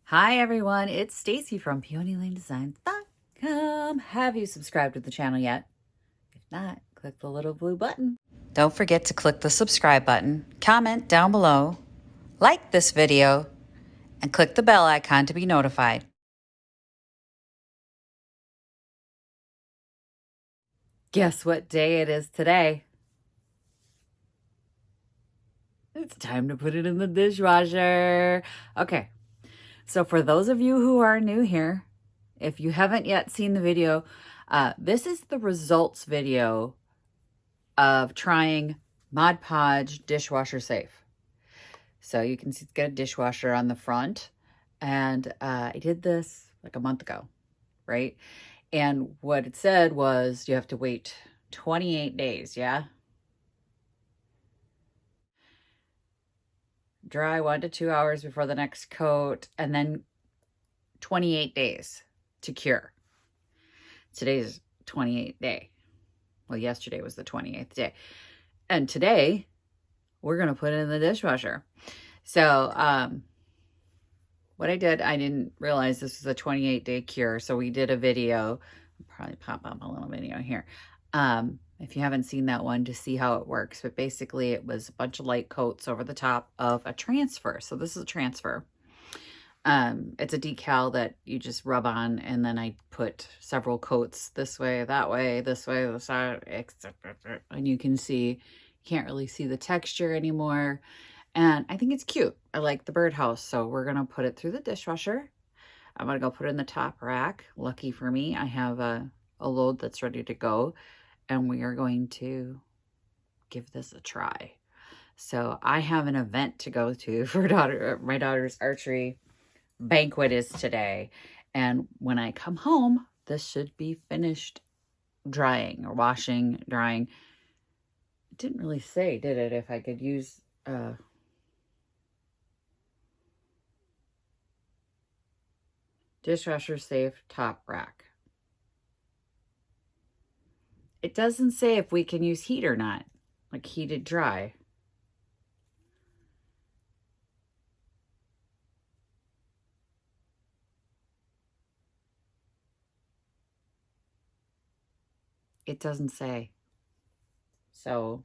Hi everyone, it's Stacy from PeonyLaneDesigns.com. Have you subscribed to the channel yet? If not, click the little blue button. Don't forget to click the subscribe button, comment down below, like this video, and click the bell icon to be notified. Guess what day it is today? It's time to put it in the dishwasher. Okay, so for those of you who are new here, if you haven't yet seen the video, this is the results video of trying Mod Podge Dishwasher Safe. So you can see it's got a dishwasher on the front. And I did this like a month ago, right? And what it said was you have to wait 28 days, yeah? Dry 1 to 2 hours before the next coat, and then 28 days to cure. Today's 28th day. Well, yesterday was the 28th day. And today, we're going to put it in the dishwasher. So, what I did, I didn't realize this was a 28-day cure. So we did a video. I'll probably pop up a little video here. If you haven't seen that one, to see how it works. But basically, it was a bunch of light coats over the top of a transfer. So this is a transfer. It's a decal that you just rub on, and then I put several coats this way, that way, this way, this side, etc. And you can see, you can't really see the texture anymore. And I think it's cute. I like the birdhouse. So we're going to put it through the dishwasher. I'm going to go put it in the top rack. Lucky for me, I have a load that's ready to go. And we are going to give this a try. So I have an event to go to for my daughter's archery banquet is today. And when I come home, this should be finished drying or washing, drying. It didn't really say, did it, if I could use... Dishwasher Safe top rack. It doesn't say if we can use heat or not, like heated dry. It doesn't say. So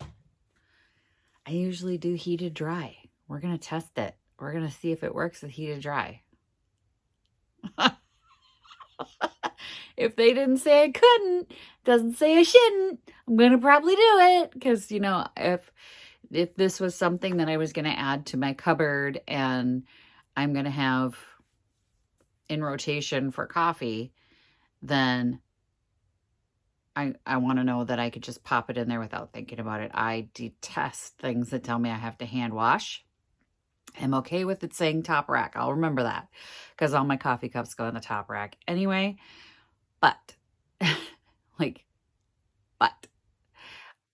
I usually do heated dry. We're going to test it. We're going to see if it works with heated dry. If they didn't say I couldn't, doesn't say I shouldn't, I'm going to probably do it. Because, you know, if this was something that I was going to add to my cupboard and I'm going to have in rotation for coffee, then I want to know that I could just pop it in there without thinking about it. I detest things that tell me I have to hand wash. I'm okay with it saying top rack. I'll remember that because all my coffee cups go in the top rack anyway. But, but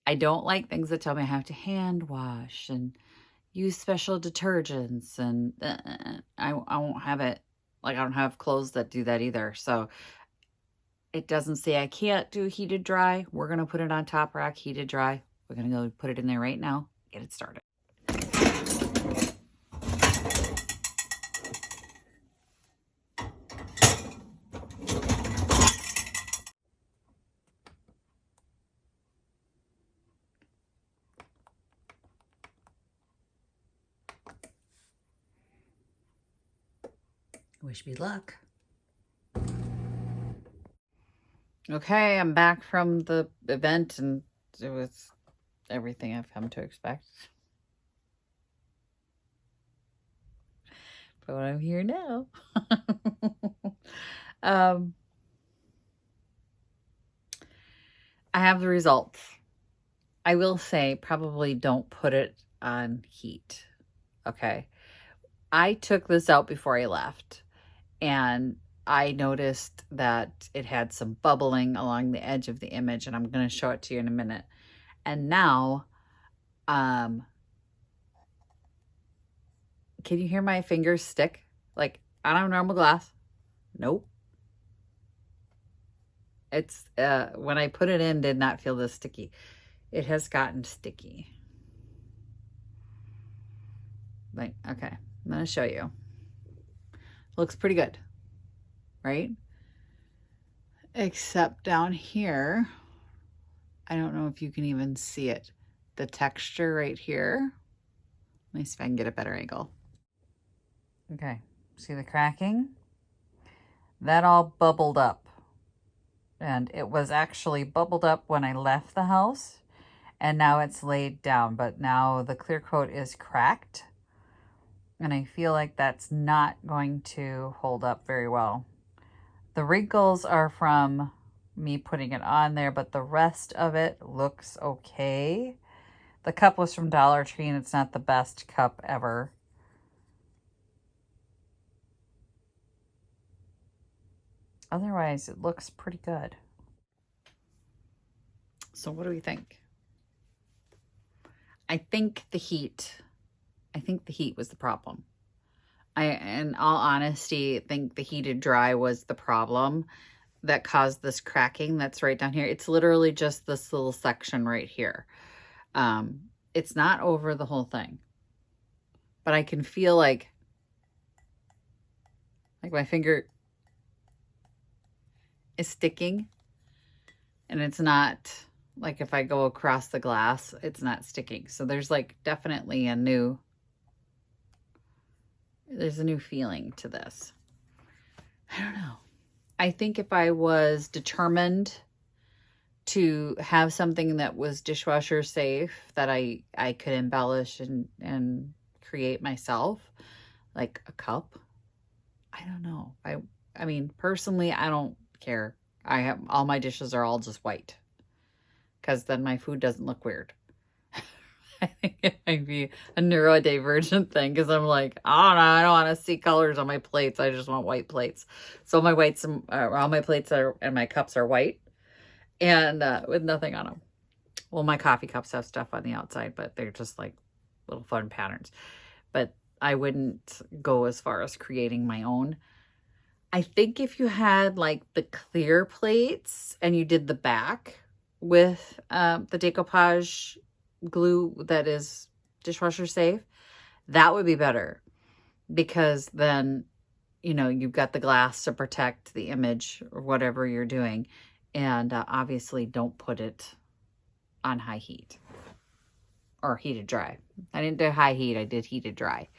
I don't like things that tell me I have to hand wash and use special detergents. And I won't have it. Like, I don't have clothes that do that either. So it doesn't say I can't do heated dry. We're going to put it on top rack, heated dry. We're going to go put it in there right now, get it started. Wish me luck. Okay, I'm back from the event, and it was everything I've come to expect. But I'm here now. I have the results. I will say, probably don't put it on heat. Okay. I took this out before I left, and I noticed that it had some bubbling along the edge of the image, and I'm going to show it to you in a minute. And now, can you hear my fingers stick? Like, on a normal glass? Nope. It's, when I put it in, did not feel this sticky. It has gotten sticky. Like, okay, I'm going to show you. Looks pretty good, right? Except down here, I don't know if you can even see it. The texture right here. Let me see if I can get a better angle. Okay, see the cracking? That all bubbled up. And it was actually bubbled up when I left the house. And now it's laid down. But now the clear coat is cracked. And I feel like that's not going to hold up very well. The wrinkles are from me putting it on there, but the rest of it looks okay. The cup was from Dollar Tree, and it's not the best cup ever. Otherwise, it looks pretty good. So what do we think? I think the heat was the problem. I, in all honesty, think the heated dry was the problem that caused this cracking that's right down here. It's literally just this little section right here. It's not over the whole thing, but I can feel like my finger is sticking, and it's not like if I go across the glass, it's not sticking. So there's like definitely there's a new feeling to this. I don't know. I think if I was determined to have something that was dishwasher safe, that I could embellish and create myself, like a cup, I don't know. I mean, personally, I don't care. I have all my dishes are all just white, because then my food doesn't look weird. I think it might be a neurodivergent thing, because I'm like, I don't know, I don't want to see colors on my plates. I just want white plates. So my whites, all my plates and my cups are white, and with nothing on them. Well, my coffee cups have stuff on the outside, but they're just like little fun patterns. But I wouldn't go as far as creating my own. I think if you had like the clear plates and you did the back with the decoupage glue that is dishwasher safe, that would be better, because then, you know, you've got the glass to protect the image or whatever you're doing. And obviously don't put it on high heat or heated dry. I didn't do high heat. I did heated dry.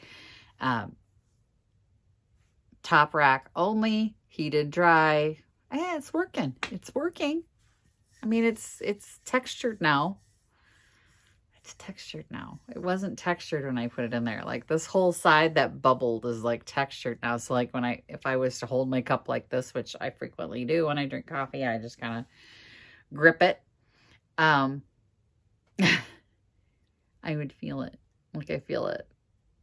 Top rack only, heated dry. Yeah, it's working. It's working. I mean, it's textured now. It's textured now. It wasn't textured when I put it in there. Like this whole side that bubbled is like textured now. So like if I was to hold my cup like this, which I frequently do when I drink coffee, I just kind of grip it. I would feel it. Like I feel it.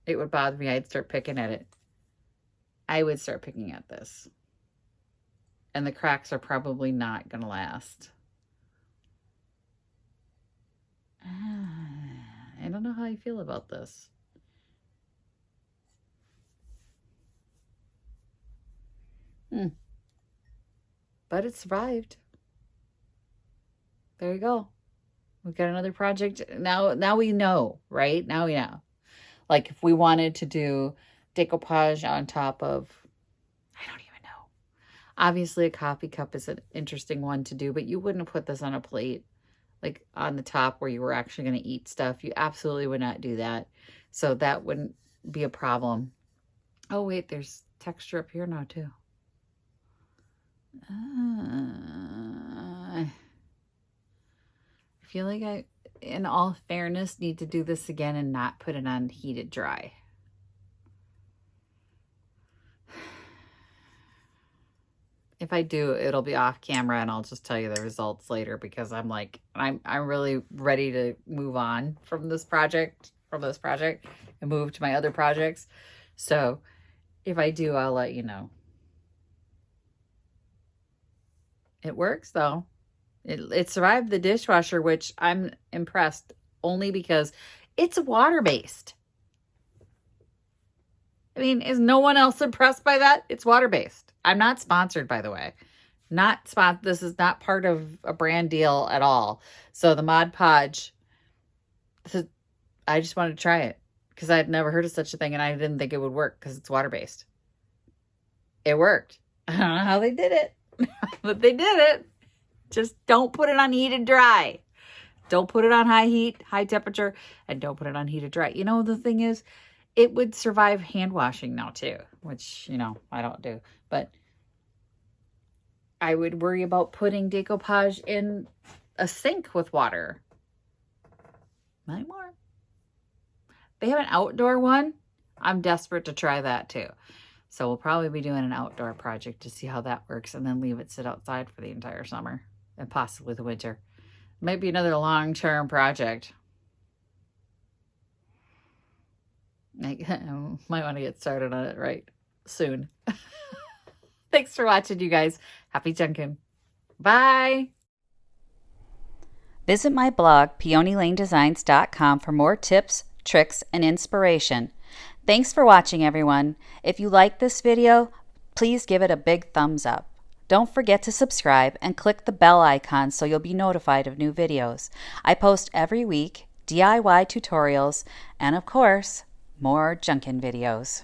It would bother me. I'd start picking at it. I would start picking at this. And the cracks are probably not going to last. I don't know how I feel about this. But it survived. There you go. We've got another project. Now we know, right? Now we know. Like if we wanted to do decoupage on top of, I don't even know. Obviously a coffee cup is an interesting one to do, but you wouldn't put this on a plate, like on the top where you were actually going to eat stuff. You absolutely would not do that. So that wouldn't be a problem. Oh wait, there's texture up here now too. I feel like I, in all fairness, need to do this again and not put it on heated dry. If I do, it'll be off camera and I'll just tell you the results later, because I'm like, I'm really ready to move on from this project, and move to my other projects. So if I do, I'll let you know. It works though. It survived the dishwasher, which I'm impressed, only because it's water-based. I mean, is no one else impressed by that? It's water-based. I'm not sponsored, by the way. This is not part of a brand deal at all. So the Mod Podge, I just wanted to try it because I had never heard of such a thing, and I didn't think it would work because it's water-based. It worked. I don't know how they did it, but they did it. Just don't put it on heated dry. Don't put it on high heat, high temperature, and don't put it on heated dry. You know, the thing is, it would survive hand washing now too, which, you know, I don't do. But I would worry about putting decoupage in a sink with water. Not anymore. They have an outdoor one. I'm desperate to try that too. So we'll probably be doing an outdoor project to see how that works and then leave it sit outside for the entire summer and possibly the winter. Might be another long-term project. I might want to get started on it right soon. Thanks for watching, you guys. Happy junkin'. Bye. Visit my blog, peonylanedesigns.com, for more tips, tricks, and inspiration. Thanks for watching, everyone. If you like this video, please give it a big thumbs up. Don't forget to subscribe and click the bell icon so you'll be notified of new videos. I post every week DIY tutorials and, of course, more junkin' videos.